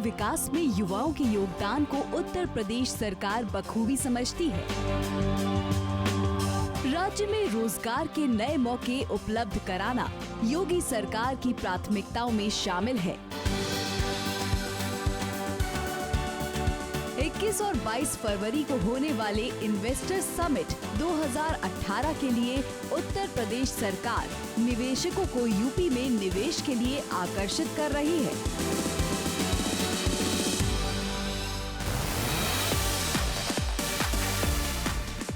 विकास में युवाओं के योगदान को उत्तर प्रदेश सरकार बखूबी समझती है। राज्य में रोजगार के नए मौके उपलब्ध कराना योगी सरकार की प्राथमिकताओं में शामिल है। 21 और 22 फरवरी को होने वाले इन्वेस्टर्स समिट 2018 के लिए उत्तर प्रदेश सरकार निवेशकों को यूपी में निवेश के लिए आकर्षित कर रही है।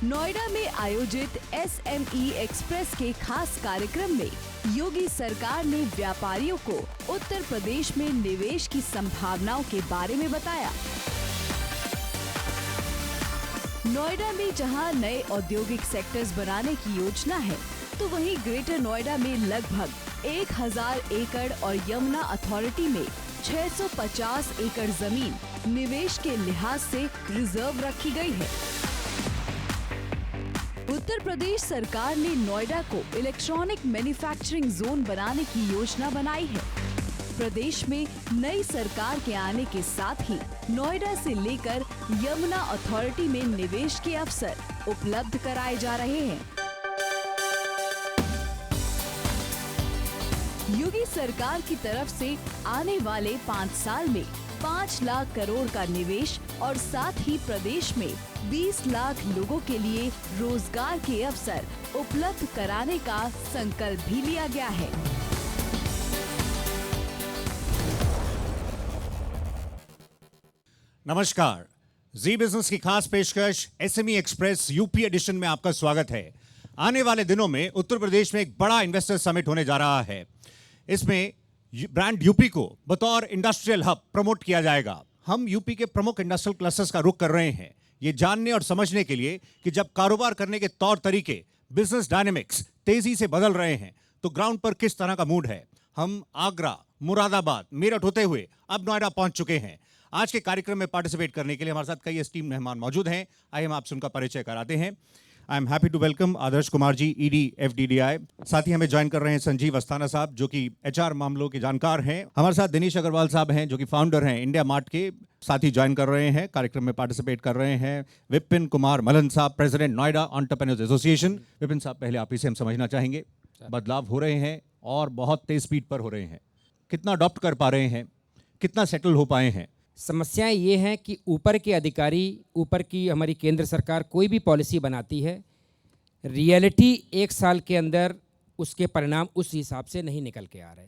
नोएडा में आयोजित SME एक्सप्रेस के खास कार्यक्रम में योगी सरकार ने व्यापारियों को उत्तर प्रदेश में निवेश की संभावनाओं के बारे में बताया। नोएडा में जहां नए औद्योगिक सेक्टर्स बनाने की योजना है, तो वहीं ग्रेटर नोएडा में लगभग 1000 एकड़ और यमुना अथॉरिटी में 650 एकड़ जमीन निवेश के लिहाज से रिजर्व रखी गई है। उत्तर प्रदेश सरकार ने नोएडा को इलेक्ट्रॉनिक मैन्युफैक्चरिंग जोन बनाने की योजना बनाई है। प्रदेश में नई सरकार के आने के साथ ही नोएडा से लेकर यमुना अथॉरिटी में निवेश के अवसर उपलब्ध कराए जा रहे हैं। योगी सरकार की तरफ से आने वाले 5 साल में 5 लाख करोड़ का निवेश और साथ ही प्रदेश में 20 लाख लोगों के लिए रोजगार के अवसर उपलब्ध कराने का संकल्प भी लिया गया है। नमस्कार, जी बिजनेस की खास पेशकश SME एक्सप्रेस यूपी एडिशन में आपका स्वागत है। आने वाले दिनों में उत्तर प्रदेश में एक बड़ा इन्वेस्टर समिट होने जा रहा है। इसमें ब्रांड यूपी को बतौर इंडस्ट्रियल हब प्रमोट किया जाएगा। हम यूपी के प्रमुख इंडस्ट्रियल क्लस्टर्स का रुख कर रहे हैं, ये जानने और समझने के लिए कि जब कारोबार करने के तौर तरीके, बिजनेस डायनेमिक्स तेजी से बदल रहे हैं, तो ग्राउंड पर किस तरह का मूड है। हम आगरा, मुरादाबाद, मेरठ होते हुए अब नोएडा पहुंच चुके हैं। आज के कार्यक्रम में पार्टिसिपेट करने के लिए हमारे साथ कई एस्टीम मेहमान मौजूद हैं। आइए हम आपसे उनका परिचय कराते हैं। I am happy to welcome Adarsh Kumar ji, ED FDDI। साथ ही हमें ज्वाइन कर रहे हैं संजीव अस्थाना साहब, जो कि HR मामलों के जानकार हैं। हमारे साथ दिनेश अग्रवाल साहब हैं, जो कि फाउंडर हैं इंडिया मार्ट के, साथ ही ज्वाइन कर रहे हैं, कार्यक्रम में पार्टिसिपेट कर रहे हैं। विपिन कुमार मलन साहब, president Noida entrepreneurs association. Vipin साहब, पहले आप ही से हम समझना चाहेंगे, बदलाव हो रहे हैं और बहुत तेज स्पीड पर हो रहे हैं, कितना अडॉप्ट कर पा रहे हैं, कितना सेटल हो पाए हैं? समस्याएं ये हैं कि ऊपर के अधिकारी, ऊपर की हमारी केंद्र सरकार कोई भी पॉलिसी बनाती है, रियलिटी 1 साल के अंदर उसके परिणाम उस हिसाब से नहीं निकल के आ रहे।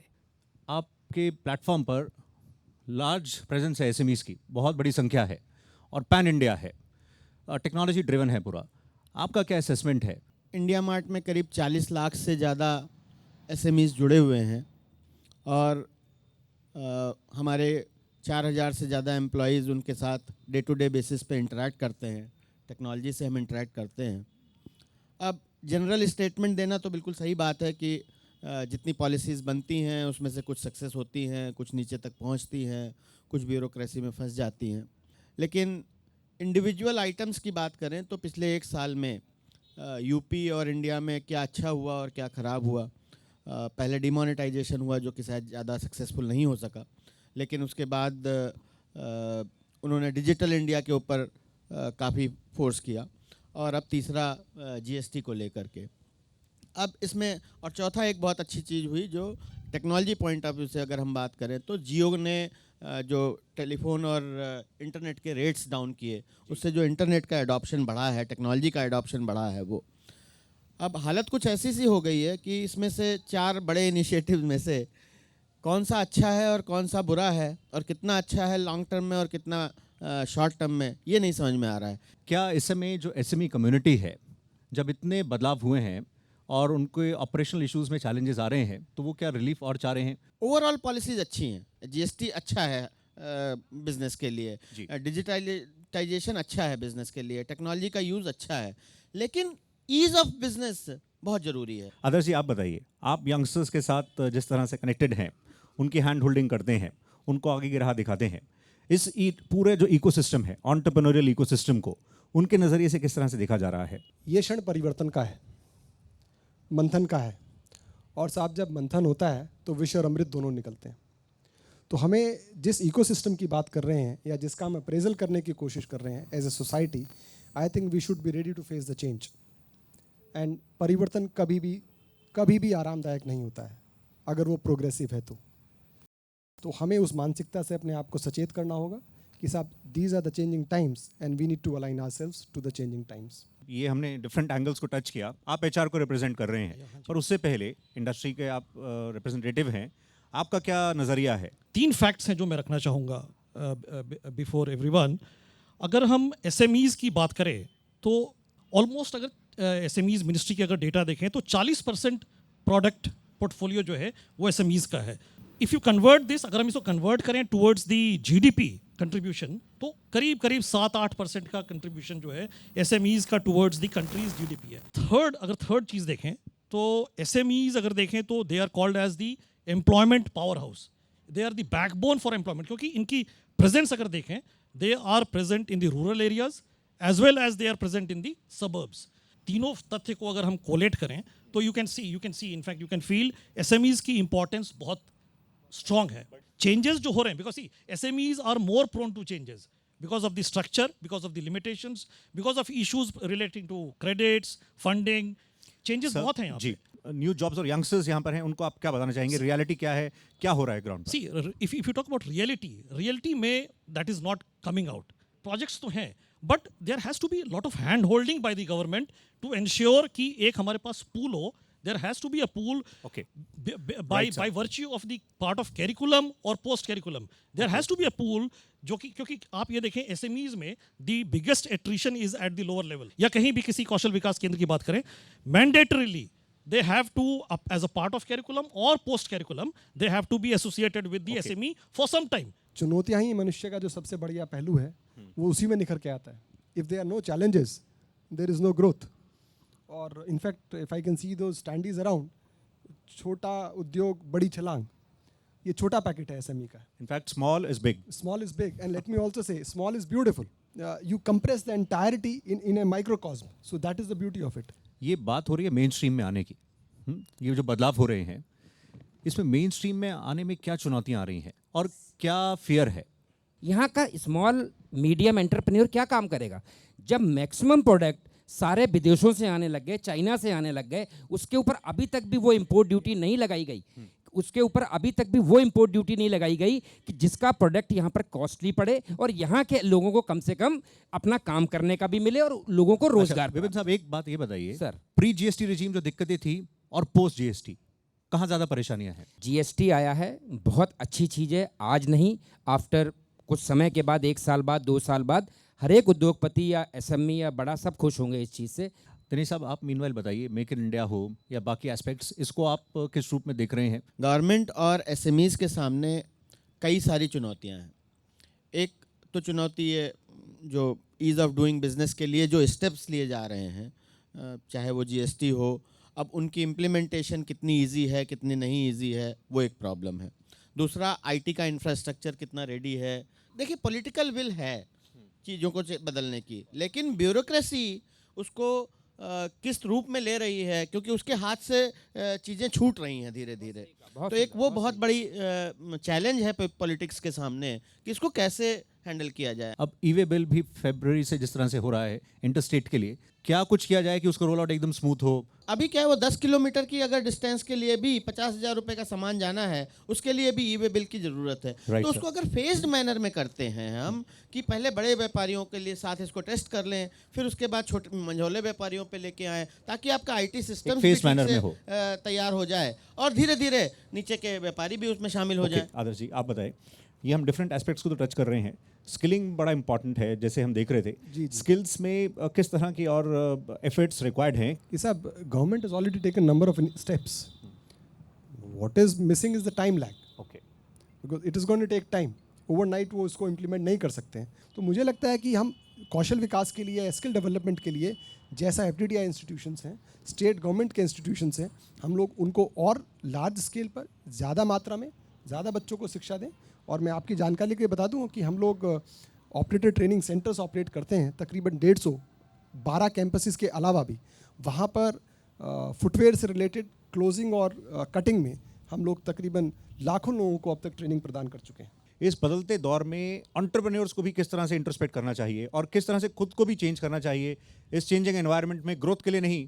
आपके प्लेटफॉर्म पर लार्ज प्रेजेंस है, SMEs की बहुत बड़ी संख्या है और पैन इंडिया है, टेक्नोलॉजी ड्रिवन है पूरा। आपका क्या असेसमेंट है? इंडिया मार्ट में करीब 40 लाख से ज़्यादा SMEs जुड़े हुए हैं और हमारे 4000 से ज़्यादा एम्प्लॉयज़ उनके साथ डे टू डे बेसिस पे इंटरेक्ट करते हैं। टेक्नोलॉजी से हम इंटरेक्ट करते हैं। अब जनरल स्टेटमेंट देना तो बिल्कुल सही बात है कि जितनी पॉलिसीज़ बनती हैं उसमें से कुछ सक्सेस होती हैं, कुछ नीचे तक पहुंचती हैं, कुछ ब्यूरोक्रेसी में फंस जाती हैं। लेकिन इंडिविजुअल आइटम्स की बात करें तो पिछले 1 साल में यूपी और इंडिया में क्या अच्छा हुआ और क्या ख़राब हुआ। पहले डिमोनेटाइजेशन हुआ, जो कि शायद ज़्यादा सक्सेसफुल नहीं हो सका, लेकिन उसके बाद उन्होंने डिजिटल इंडिया के ऊपर काफ़ी फोर्स किया, और अब तीसरा GST को लेकर के। अब इसमें और चौथा एक बहुत अच्छी चीज़ हुई, जो टेक्नोलॉजी पॉइंट ऑफ व्यू से अगर हम बात करें तो जियो ने जो टेलीफोन और इंटरनेट के रेट्स डाउन किए, उससे जो इंटरनेट का एडॉप्शन बढ़ा है, टेक्नोलॉजी का एडॉप्शन बढ़ा है वो। अब हालत कुछ ऐसी सी हो गई है कि इसमें से 4 बड़े इनिशिएटिव में से कौन सा अच्छा है और कौन सा बुरा है, और कितना अच्छा है लॉन्ग टर्म में और कितना शॉर्ट टर्म में, ये नहीं समझ में आ रहा है। क्या इस समय जो SME कम्युनिटी है, जब इतने बदलाव हुए हैं और उनके ऑपरेशनल इश्यूज में चैलेंजेस आ रहे हैं, तो वो क्या रिलीफ और चाह रहे हैं? ओवरऑल पॉलिसीज अच्छी हैं, GST अच्छा है बिजनेस के लिए, डिजिटलाइजेशन अच्छा है बिजनेस के लिए, टेक्नोलॉजी का यूज़ अच्छा है, लेकिन ईज़ ऑफ बिजनेस बहुत ज़रूरी है। आदर्श जी, आप बताइए, आप यंगस्टर्स के साथ जिस तरह से कनेक्टेड हैं, उनकी हैंड होल्डिंग करते हैं, उनको आगे की राह दिखाते हैं, इस पूरे जो इकोसिस्टम है, एंटरप्रेन्योरियल इकोसिस्टम को उनके नज़रिए से किस तरह से देखा जा रहा है? ये क्षण परिवर्तन का है, मंथन का है, और साहब जब मंथन होता है तो विष और अमृत दोनों निकलते हैं। तो हमें जिस इकोसिस्टम की बात कर रहे हैं या जिसका हम अप्रेजल करने की कोशिश कर रहे हैं as a society, I think we should be ready to face the change. And परिवर्तन कभी भी आरामदायक नहीं होता है अगर वो प्रोग्रेसिव है तो हमें उस मानसिकता से अपने आप को सचेत करना होगा कि साहब these are the changing times and we need to align ourselves to the changing times. ये हमने डिफरेंट एंगल्स को टच किया। आप एचआर को रिप्रेजेंट कर रहे हैं, पर उससे पहले इंडस्ट्री के आप रिप्रेजेंटेटिव हैं, आपका क्या नज़रिया है? 3 फैक्ट्स हैं जो मैं रखना चाहूँगा बिफोर एवरीवन। अगर हम एसएमईज़ की बात करें तो ऑलमोस्ट अगर एसएमईज़ मिनिस्ट्री के अगर डेटा देखें तो 40% प्रोडक्ट पोर्टफोलियो जो है वो एसएमईज़ का है। इफ़ यू कन्वर्ट दिस, अगर हम इसको कन्वर्ट करें टुवर्ड्स दी जीडीपी कंट्रीब्यूशन, तो करीब 7-8% का कंट्रीब्यूशन जो है एसएमईज़ का टुवर्ड्स दी कंट्रीज जीडीपी है। थर्ड चीज़ देखें तो एसएमईज़ अगर देखें तो they are called as the employment power house, they are the backbone for employment, क्योंकि इनकी प्रेजेंस अगर देखें they are present in the rural areas as well as they are present in the suburbs. तीनों तथ्य को अगर हम collate करें तो you can see in fact you can feel SMEs की इंपॉर्टेंस बहुत स्ट्रॉन्ग है। चेंजेस जो हो रहे हैं, because see SMEs are more prone to changes because of the structure, because of the limitations, because of issues relating to credits, funding, changes बहुत हैं यहाँ जी, पे। न्यू जॉब्स और यंगस्टर्स यहाँ पर हैं, उनको आप क्या बताना चाहेंगे? रियलिटी क्या है, क्या हो रहा है ग्राउंड पर? See, if you talk about reality में that is not coming out. Projects तो हैं, but there has to be a lot of hand holding by the government to ensure कि एक हमारे पास pool हो. There has to be a pool Okay. by virtue of the part of curriculum or post curriculum. There has to be a pool जो कि, क्योंकि आप ये देखें SMEs में the biggest attrition is at the lower level. या कहीं भी किसी कौशल विकास केंद्र की बात करें, mandatorily they have to, as a part of curriculum or post curriculum, they have to be associated with the SME for some time. चुनौतियां ही मनुष्य का जो सबसे बढ़िया पहलू है वो उसी में निखर के आता है। If there are no challenges there is no growth. और in fact if I can see two standees around, छोटा उद्योग बड़ी छलांग, ये छोटा पैकेट है एसएमई का। In fact small is big. Small is big, and let me also say, small is beautiful. You compress the entirety in a microcosm, so that is the beauty of it. ये बात हो रही है main stream में आने की। ये जो बदलाव हो रहे हैं, इसमें मेन स्ट्रीम में आने में क्या चुनौतियां आ रही हैं और क्या फियर है? यहाँ का स्मॉल मीडियम एंटरप्रेन्योर क्या काम करेगा जब मैक्सिमम प्रोडक्ट सारे विदेशों से आने लग गए, चाइना से आने लग गए, उसके ऊपर अभी तक भी वो इम्पोर्ट ड्यूटी नहीं लगाई गई, उसके ऊपर अभी तक भी वो इम्पोर्ट ड्यूटी नहीं लगाई गई कि जिसका प्रोडक्ट यहाँ पर कॉस्टली पड़े और यहाँ के लोगों को कम से कम अपना काम करने का भी मिले और लोगों को रोजगार। विपिन साहब, एक बात ये बताइए सर, प्री जीएसटी रेजिम जो दिक्कतें थी और पोस्ट जीएसटी, कहाँ ज़्यादा परेशानियां हैं? जीएसटी आया है, बहुत अच्छी चीज़ है। आज नहीं, आफ्टर कुछ समय के बाद, 1 साल बाद, 2 साल बाद, हर एक उद्योगपति या एसएमई या बड़ा सब खुश होंगे इस चीज़ से। दिनेश साहब, आप मीनवाइल बताइए, मेक इन इंडिया हो या बाकी एस्पेक्ट्स, इसको आप किस रूप में देख रहे हैं? गवर्नमेंट और एसएमईज़ के सामने कई सारी चुनौतियां हैं। एक तो चुनौती है जो ईज़ ऑफ डूइंग बिजनेस के लिए जो स्टेप्स लिए जा रहे हैं, चाहे वो जीएसटी हो, अब उनकी इम्प्लीमेंटेशन कितनी इजी है, कितनी नहीं इजी है, वो एक प्रॉब्लम है। दूसरा, आईटी का इंफ्रास्ट्रक्चर कितना रेडी है। देखिए, पॉलिटिकल विल है चीज़ों को बदलने की, लेकिन ब्यूरोक्रेसी उसको किस रूप में ले रही है, क्योंकि उसके हाथ से चीज़ें छूट रही हैं धीरे धीरे। तो एक वो बहुत बड़ी चैलेंज है पॉलिटिक्स के सामने कि इसको कैसे हैंडल किया जाए। अब ईवे बिल भी फरवरी से जिस तरह से हो रहा है इंटरस्टेट के लिए, क्या कुछ किया जाए कि उसका रोल आउट एकदम स्मूथ हो? अभी क्या है, वो 10 किलोमीटर की अगर डिस्टेंस के लिए भी 50,000 रुपए का सामान जाना है, उसके लिए भी ईवे बिल की ज़रूरत है। Right, तो उसको अगर फेज्ड मैनर में करते हैं हम, कि पहले बड़े व्यापारियों के लिए साथ इसको टेस्ट कर लें, फिर उसके बाद छोटे मंझोले व्यापारियों पे लेके आएँ, ताकि आपका आईटी सिस्टम phased manner में हो। तैयार हो जाए और धीरे धीरे नीचे के व्यापारी भी उसमें शामिल हो जाए। आदर्श जी, आप बताएं, ये हम डिफरेंट एस्पेक्ट्स को तो टच कर रहे हैं, स्किलिंग बड़ा इंपॉर्टेंट है, जैसे हम देख रहे थे। जी। स्किल्स में किस तरह की और एफर्ट्स रिक्वायर्ड हैं? कि साहब, government has already taken number of steps. What is missing is the time lag, okay, because it is going to take time. Overnight वो इसको इम्प्लीमेंट नहीं कर सकते हैं। तो मुझे लगता है कि हम कौशल विकास के लिए, स्किल डेवलपमेंट के लिए, जैसा एफडीडीआई इंस्टीट्यूशंस हैं, स्टेट गवर्नमेंट के इंस्टीट्यूशंस हैं, हम लोग उनको और लार्ज स्केल पर, ज़्यादा मात्रा में, ज़्यादा बच्चों को शिक्षा दें। और मैं आपकी जानकारी के लिए बता दूं कि हम लोग ऑपरेटर ट्रेनिंग सेंटर्स ऑपरेट करते हैं तकरीबन 150 कैंपसेस के अलावा भी। वहाँ पर फुटवेयर से रिलेटेड क्लोजिंग और कटिंग में हम लोग तकरीबन लाखों लोगों को अब तक ट्रेनिंग प्रदान कर चुके हैं। इस बदलते दौर में एंटरप्रेन्योर्स को भी किस तरह से इंट्रोस्पेक्ट करना चाहिए और किस तरह से खुद को भी चेंज करना चाहिए इस चेंजिंग एनवायरनमेंट में, ग्रोथ के लिए नहीं,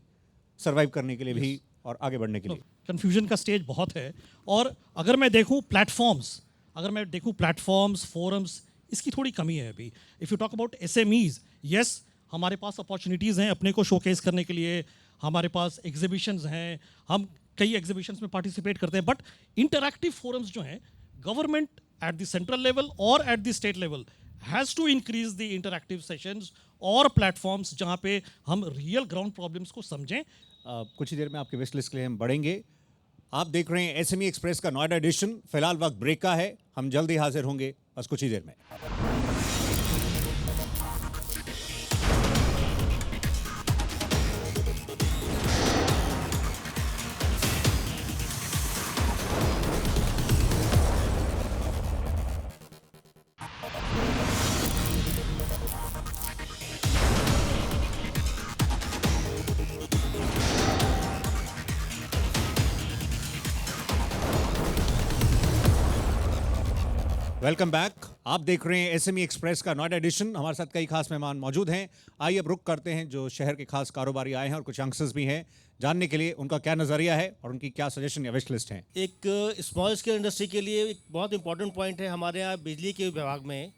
सर्वाइव करने के लिए भी और आगे बढ़ने के लिए? कन्फ्यूजन का स्टेज बहुत है। और अगर मैं देखूं प्लेटफॉर्म्स, फोरम्स, इसकी थोड़ी कमी है अभी। If you talk about SMEs, yes, हमारे पास अपॉर्चुनिटीज़ हैं अपने को शोकेस करने के लिए, हमारे पास एग्जीबिशंस हैं, हम कई एग्जीबिशंस में पार्टिसिपेट करते हैं, बट इंटरैक्टिव फोरम्स जो हैं, government at the central level और at the state level has to increase the interactive sessions और प्लेटफॉर्म्स जहाँ पे हम रियल ग्राउंड प्रॉब्लम्स को समझें। कुछ ही देर में आपके विश लिस्ट के लिए हम बढ़ेंगे। आप देख रहे हैं SME एक्सप्रेस का नोएडा एडिशन। फिलहाल वक्त ब्रेक का है, हम जल्दी हाजिर होंगे बस कुछ ही देर में। Welcome back. आप देख रहे हैं SME एक्सप्रेस का नोएडा एडिशन। हमारे साथ कई खास मेहमान मौजूद हैं। आइए अब रुक करते हैं जो शहर के खास कारोबारी आए हैं और कुछ यंगस्टर्स भी हैं, जानने के लिए उनका क्या नज़रिया है और उनकी क्या सजेशन या विश लिस्ट है। एक स्मॉल स्केल इंडस्ट्री के लिए एक बहुत इंपॉर्टेंट पॉइंट है हमारे यहाँ बिजली के विभाग में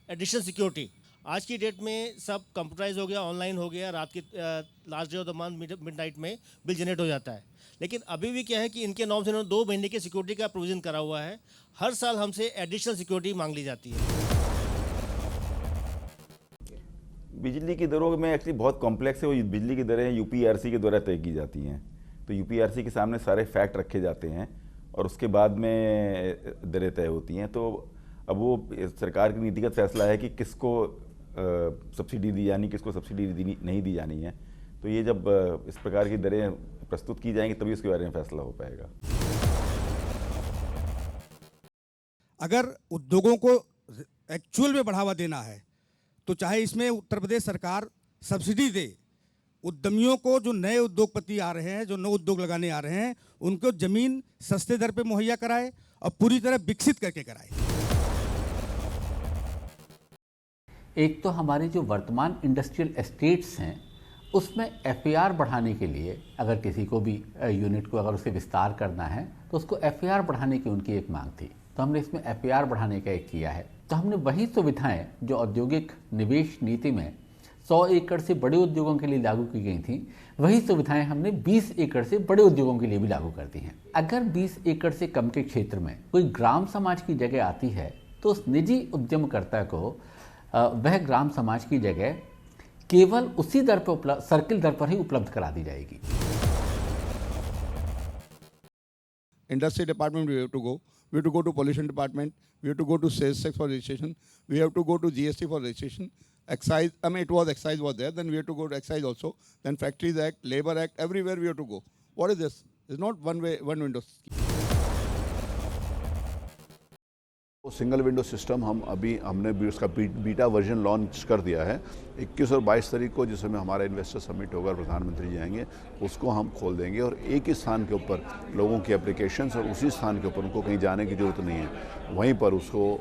एडिशनल सिक्योरिटी। आज की डेट में सब कंप्यूटराइज हो गया, ऑनलाइन हो गया, रात के last day of the month midnight में बिल जनरेट हो जाता है। लेकिन अभी भी क्या है कि इनके नॉर्म्स इन्होंने 2 महीने की सिक्योरिटी का प्रोविजन करा हुआ है। हर साल हमसे एडिशनल सिक्योरिटी मांग ली जाती है। बिजली की दरों में एक्चुअली बहुत कॉम्प्लेक्स है। वो बिजली की दरें UPRC के द्वारा तय की जाती हैं, तो UPRC के सामने सारे फैक्ट रखे जाते हैं और उसके बाद में दरें तय होती हैं। तो अब वो सरकार की नीतिगत फैसला है कि किसको सब्सिडी दी जानी, किसको सब्सिडी नहीं दी जानी है। तो ये जब इस प्रकार की दरें प्रस्तुत की जाएंगी तभी उसके बारे में फैसला हो पाएगा। अगर उद्योगों को एक्चुअल में बढ़ावा देना है तो चाहे इसमें उत्तर प्रदेश सरकार सब्सिडी दे, उद्यमियों को, जो नए उद्योगपति आ रहे हैं, जो नए उद्योग लगाने आ रहे हैं, उनको जमीन सस्ते दर पे मुहैया कराए और पूरी तरह विकसित करके कराए। एक तो हमारे जो वर्तमान इंडस्ट्रियल एस्टेट्स हैं उसमें FAR बढ़ाने के लिए, अगर किसी को भी यूनिट को अगर उसे विस्तार करना है तो उसको FAR बढ़ाने की उनकी एक मांग थी, तो हमने इसमें FAR बढ़ाने का एक किया है। तो हमने वही सुविधाएं जो औद्योगिक निवेश नीति में 100 एकड़ से बड़े उद्योगों के लिए लागू की गई थी, वही सुविधाएं हमने 20 एकड़ से बड़े उद्योगों के लिए भी लागू कर दी हैं। अगर 20 एकड़ से कम के क्षेत्र में कोई ग्राम समाज की जगह आती है तो उस निजी उद्यमकर्ता को वह ग्राम समाज की जगह केवल उसी दर पर सर्किल दर पर ही उपलब्ध करा दी जाएगी। Industry department we have to go to pollution department, we have to go to sales tax for registration, we have to go to GST for registration, excise, it was excise was there, then we have to go to excise also, then Factories Act, Labor Act, everywhere we have to go. What is this? It's not one window scheme. Single window system हमने भी उसका beta version launch कर दिया है। 21 और 22 तारीख को जिस समय हमारा इन्वेस्टर समिट होगा, प्रधानमंत्री जी आएंगे, उसको हम खोल देंगे और एक ही स्थान के ऊपर लोगों की एप्लीकेशंस और उसी स्थान के ऊपर उनको कहीं जाने की ज़रूरत नहीं है, वहीं पर उसको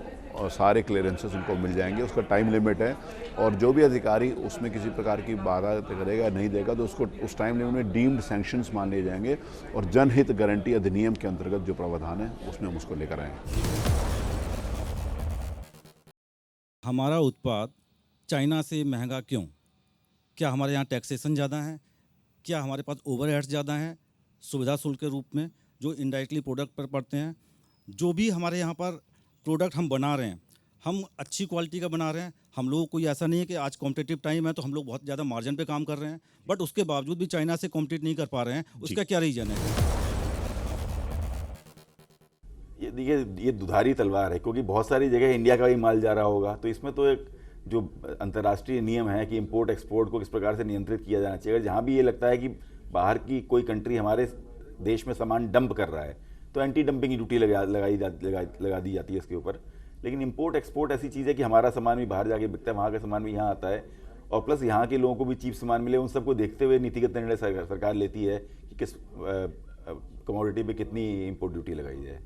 सारे क्लियरेंसेस उनको मिल जाएंगे। उसका टाइम लिमिट है और जो भी अधिकारी उसमें किसी प्रकार की बाधा करेगा नहीं देगा तो उसको उस टाइम लिमिट में डीम्ड सैंक्शंस मान लिए जाएंगे और जनहित गारंटी अधिनियम के अंतर्गत जो प्रावधान है उसमें हम उसको लेकर आएंगे। हमारा उत्पाद चाइना से महंगा क्यों? क्या हमारे यहाँ टैक्सेशन ज़्यादा है? क्या हमारे पास ओवरहेड्स ज़्यादा हैं सुविधा शुल्क के रूप में जो इनडायरेक्टली प्रोडक्ट पर पड़ते हैं? जो भी हमारे यहाँ पर प्रोडक्ट हम बना रहे हैं, हम अच्छी क्वालिटी का बना रहे हैं। हम लोग कोई ऐसा नहीं है कि आज कॉम्पिटिटिव टाइम है तो हम लोग बहुत ज़्यादा मार्जिन पे काम कर रहे हैं, बट उसके बावजूद भी चाइना से कॉम्पिटिट नहीं कर पा रहे हैं। उसका क्या रीज़न है? ये दुधारी तलवार है, क्योंकि बहुत सारी जगह इंडिया का भी माल जा रहा होगा। तो इसमें तो एक जो अंतर्राष्ट्रीय नियम है कि इंपोर्ट एक्सपोर्ट को किस प्रकार से नियंत्रित किया जाना चाहिए। जहाँ भी ये लगता है कि बाहर की कोई कंट्री हमारे देश में सामान डंप कर रहा है तो एंटी डंपिंग ड्यूटी लगा दी जाती है इसके ऊपर। लेकिन इंपोर्ट एक्सपोर्ट ऐसी चीज़ है कि हमारा सामान भी बाहर जाके बिकता है, वहाँ का सामान भी यहाँ आता है और प्लस यहाँ के लोगों को भी चीप सामान मिले। उन सबको देखते हुए नीतिगत निर्णय सरकार लेती है कि किस कमोडिटी पे कितनी इंपोर्ट ड्यूटी लगाई जाए।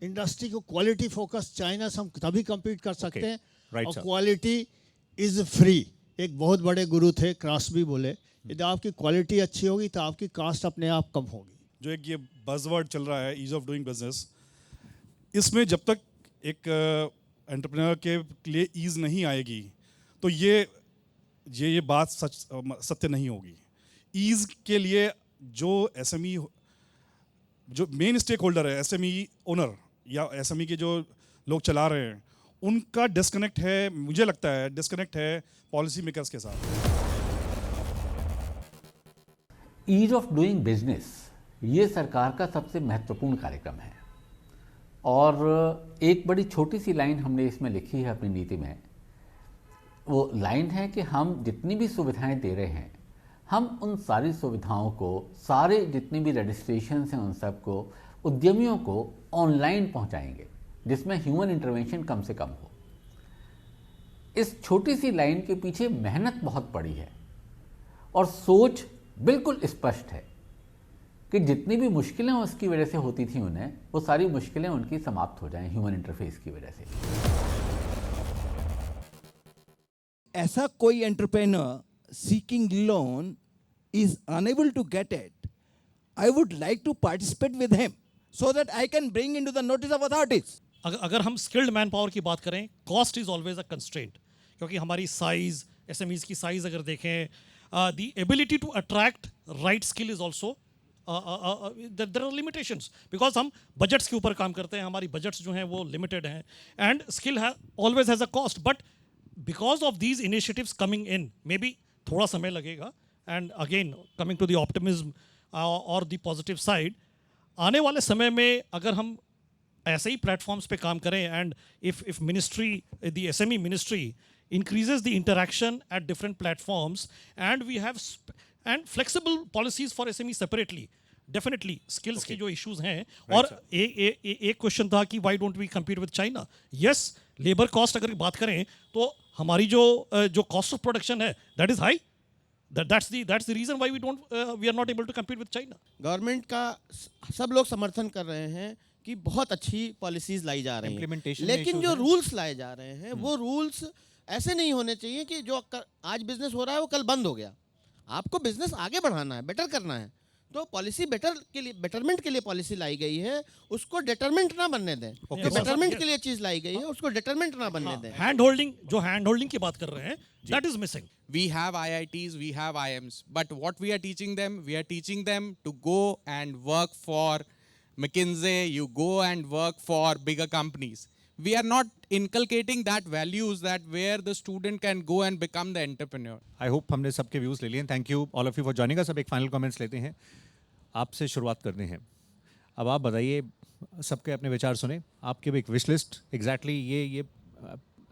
इंडस्ट्री को क्वालिटी फोकस चाइना से हम तभी compete कर सकते हैं right, और sir. Quality is free. एक बहुत बड़े गुरु थे क्रॉसबी बोले, यदि आपकी क्वालिटी अच्छी होगी तो आपकी कॉस्ट अपने आप कम होगी। जो एक ये बज़वर्ड चल रहा है ईज ऑफ डूइंग बिजनेस, इसमें जब तक एक एंटरप्रेन्योर के लिए ईज नहीं आएगी तो ये बात सत्य नहीं होगी। ईज के लिए जो एसएमई, जो मेन स्टेक होल्डर है, एसएमई ओनर या एसएमई के जो लोग चला रहे हैं, उनका डिस्कनेक्ट है, मुझे लगता है डिस्कनेक्ट है पॉलिसी मेकर्स के साथ। ईज ऑफ डूइंग बिजनेस ये सरकार का सबसे महत्वपूर्ण कार्यक्रम है और एक बड़ी छोटी सी लाइन हमने इसमें लिखी है अपनी नीति में। वो लाइन है कि हम जितनी भी सुविधाएं दे रहे हैं, हम उन सारी सुविधाओं को, सारे जितनी भी रजिस्ट्रेशन हैं उन सबको उद्यमियों को ऑनलाइन पहुंचाएंगे, जिसमें ह्यूमन इंटरवेंशन कम से कम हो। इस छोटी सी लाइन के पीछे मेहनत बहुत बड़ी है और सोच बिल्कुल स्पष्ट है कि जितनी भी मुश्किलें उसकी वजह से होती थी उन्हें, वो सारी मुश्किलें उनकी समाप्त हो जाएं ह्यूमन इंटरफेस की वजह से। ऐसा कोई entrepreneur seeking loan is unable to get it, I would like to participate with him so that I can bring into the notice of authorities. अगर हम स्किल्ड मैन पावर की बात करें, cost is always a constraint, क्योंकि हमारी size, SMEs की size अगर देखें, the ability to attract right skill is also there are limitations, because हम बजट्स के ऊपर काम करते हैं, हमारी बजट्स जो हैं वो लिमिटेड हैं and skill always has a cost. But because of these initiatives coming in, may be थोड़ा समय लगेगा, and again coming to the optimism और द पॉजिटिव साइड, आने वाले समय में अगर हम ऐसे ही प्लेटफॉर्म्स पे काम करें and if ministry, the SME ministry increases the interaction at different platforms and we have and flexible policies for SME separately, definitely skills के जो issues हैं। और एक क्वेश्चन था कि why don't we compete with China? Yes, labor cost अगर बात करें तो हमारी जो cost of production है that is high. That's the reason why we are not able to compete with China. Government का सब लोग समर्थन कर रहे हैं कि बहुत अच्छी पॉलिसीज लाई जा रही हैं, लेकिन जो रूल्स लाए जा रहे हैं वो रूल्स ऐसे नहीं होने चाहिए कि जो आज बिजनेस हो रहा है वो कल बंद हो गया। आपको बिजनेस आगे बढ़ाना है, बेटर करना है, तो पॉलिसी बेटरमेंट के लिए पॉलिसी लाई गई है, उसको डिटरमेंट ना बनने दें। जो बेटरमेंट के लिए चीज लाई गई है उसको डिटरमेंट ना बनने दें। हैंड होल्डिंग की बात कर रहे हैं, that is missing. We have IITs, we have IIMs, but what we are teaching them to go and work for McKinsey, you go and work for bigger companies. We are not inculcating that values that where the student can go and become the entrepreneur. I hope हमने सबके views ले लिए हैं। Thank you all of you for joining us. अब एक final comments लेते हैं, आपसे शुरुआत करते हैं। अब आप बताइए, सबके अपने विचार सुने, आपके भी एक विश लिस्ट एग्जैक्टली ये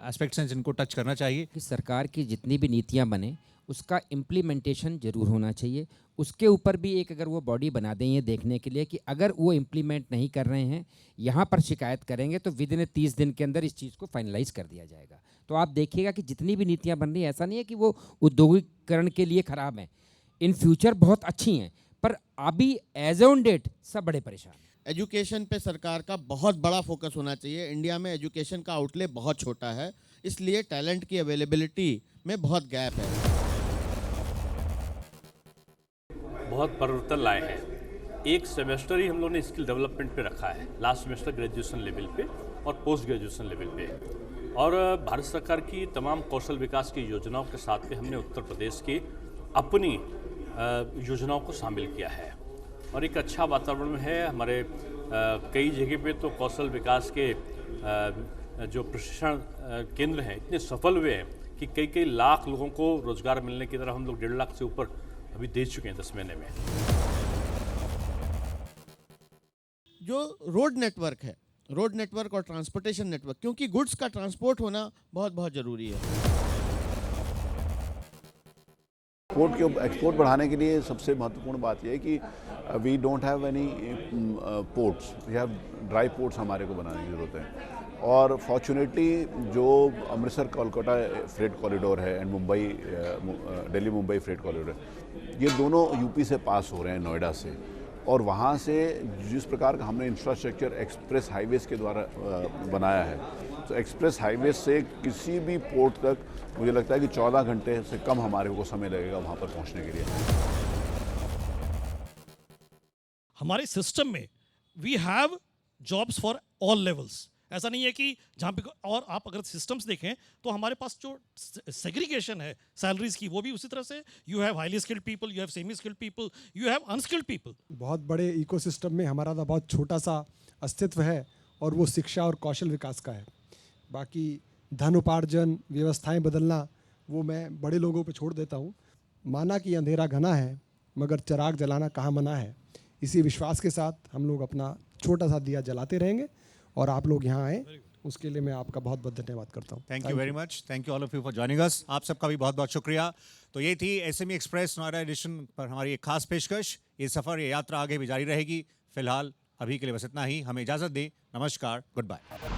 एस्पेक्ट्स हैं जिनको टच करना चाहिए। कि सरकार की जितनी भी नीतियां बने उसका इम्प्लीमेंटेशन जरूर होना चाहिए। उसके ऊपर भी एक अगर वो बॉडी बना दें ये देखने के लिए कि अगर वो इम्प्लीमेंट नहीं कर रहे हैं, यहाँ पर शिकायत करेंगे तो विद इन 30 दिन के अंदर इस चीज़ को फाइनलाइज कर दिया जाएगा। तो आप देखिएगा कि जितनी भी नीतियाँ बन रही हैं, ऐसा नहीं है कि वो औद्योगिकरण के लिए ख़राब हैं, इन फ्यूचर बहुत अच्छी हैं, पर अभी एज ऑन डेट सब बड़े परेशान हैं। एजुकेशन पे सरकार का बहुत बड़ा फोकस होना चाहिए। इंडिया में एजुकेशन का आउटले बहुत छोटा है, इसलिए टैलेंट की अवेलेबिलिटी में बहुत गैप है। बहुत परिवर्तन लाए हैं। एक सेमेस्टर ही हम लोगों ने स्किल डेवलपमेंट पे रखा है, लास्ट सेमेस्टर ग्रेजुएशन लेवल पे और पोस्ट ग्रेजुएशन लेवल पे। और भारत सरकार की तमाम कौशल विकास की योजनाओं के साथ में हमने उत्तर प्रदेश की अपनी योजनाओं को शामिल किया है और एक अच्छा वातावरण है। हमारे कई जगह पे तो कौशल विकास के जो प्रशिक्षण केंद्र हैं इतने सफल हुए हैं कि कई लाख लोगों को रोजगार मिलने की तरह हम लोग 1.5 लाख से ऊपर अभी दे चुके हैं 10 महीने में। जो रोड नेटवर्क और ट्रांसपोर्टेशन नेटवर्क, क्योंकि गुड्स का ट्रांसपोर्ट होना बहुत ज़रूरी है। एक्सपोर्ट बढ़ाने के लिए सबसे महत्वपूर्ण बात यह है कि we don't have any ports, we have dry ports हमारे को बनाने की ज़रूरत है। और फॉर्चुनेटली जो अमृतसर कोलकाता फ्रेट कॉरिडोर है and Mumbai Delhi Mumbai freight corridor है, ये दोनों यूपी से पास हो रहे हैं, नोएडा से, और वहाँ से जिस प्रकार का हमने इंफ्रास्ट्रक्चर एक्सप्रेस हाईवेज़ के द्वारा बनाया है, तो एक्सप्रेस हाईवे से किसी भी पोर्ट तक मुझे लगता है कि 14 घंटे से कम हमारे को समय लगेगा वहाँ पर पहुँचने के लिए। हमारे सिस्टम में we have jobs for all levels. ऐसा नहीं है कि जहाँ पे, और आप अगर सिस्टम्स देखें तो हमारे पास जो सेग्रीगेशन है सैलरीज की, वो भी उसी तरह से, you have highly skilled people, you have semi skilled people, you have unskilled people. बहुत बड़े इकोसिस्टम में हमारा तो बहुत छोटा सा अस्तित्व है, और वो शिक्षा और कौशल विकास का है। बाकी धन उपार्जन, व्यवस्थाएं बदलना, वो मैं बड़े लोगों पे छोड़ देता हूँ। माना कि अंधेरा घना है, मगर चिराग जलाना कहाँ मना है। इसी विश्वास के साथ हम लोग अपना छोटा सा दिया जलाते रहेंगे, और आप लोग यहाँ आए, उसके लिए मैं आपका बहुत बहुत धन्यवाद करता हूँ। Thank you very much. Thank you all of you for joining us. आप सबका भी बहुत बहुत शुक्रिया। तो ये थी एसएमई एक्सप्रेस नोएडा एडिशन पर हमारी एक खास पेशकश। ये सफ़र, ये यात्रा आगे भी जारी रहेगी। फिलहाल अभी के लिए बस इतना ही। हमें इजाज़त दें। नमस्कार, गुड बाय।